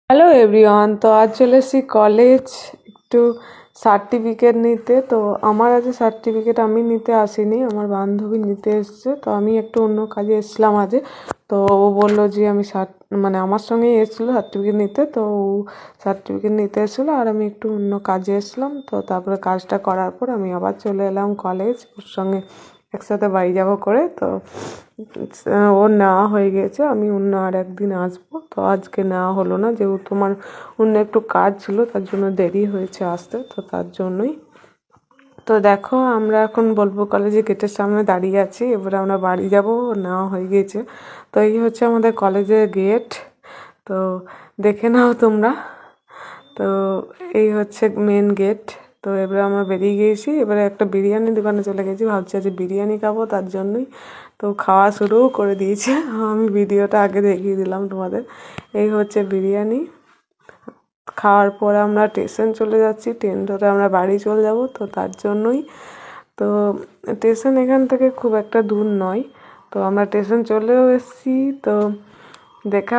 Hello everyone, তো আজ চলে এসেছি কলেজ একটু সার্টিফিকেট নিতে। তো আমার আজ সার্টিফিকেট আমি নিতে আসিনি, আমার বান্ধবী নিতে এসছে। তো আমি একটু অন্য কাজে এসেছিলাম আজ। তো ও বললো যে আমি মানে আমার সঙ্গেই এসেছিলো সার্টিফিকেট নিতে। তো ও সার্টিফিকেট নিতে এসেছিলো আর আমি একটু অন্য কাজে এসেছিলাম। তো তারপরে কাজটা করার পর আমি আবার চলে এলাম কলেজ, ওর সঙ্গে একসাথে বাড়ি যাবো করে। তো ওর নেওয়া হয়ে গেছে, আমি অন্য আর একদিন আসবো। তো আজকে নেওয়া হলো না, যেহেতু আমার অন্য একটু কাজ ছিল, তার জন্য দেরি হয়েছে আসতে। তো তার জন্যই তো দেখো, আমরা এখন বোলপুর কলেজে গেটের সামনে দাঁড়িয়ে আছি। এবারে আমরা বাড়ি যাব, নেওয়া হয়ে গিয়েছে। তো এই হচ্ছে আমাদের কলেজের গেট, তো দেখে নাও তোমরা। তো এই হচ্ছে মেন গেট। তো এবারে আমরা বেরিয়ে গিয়েছি, এবারে একটা বিরিয়ানি দোকানে চলে গেছি, ভাবছি আজ বিরিয়ানি খাবো, তার জন্যই তো খাওয়া শুরুও করে দিয়েছে। আমি ভিডিওটা আগে দেখিয়ে দিলাম তোমাদের। এই হচ্ছে বিরিয়ানি। খাওয়ার পর আমরা স্টেশন চলে যাচ্ছি, ট্রেন ধরে আমরা বাড়ি চলে যাব। তো তার জন্যই তো স্টেশন এখান থেকে খুব একটা দূর নয়। তো আমরা স্টেশন চলেও এসেছি। তো দেখা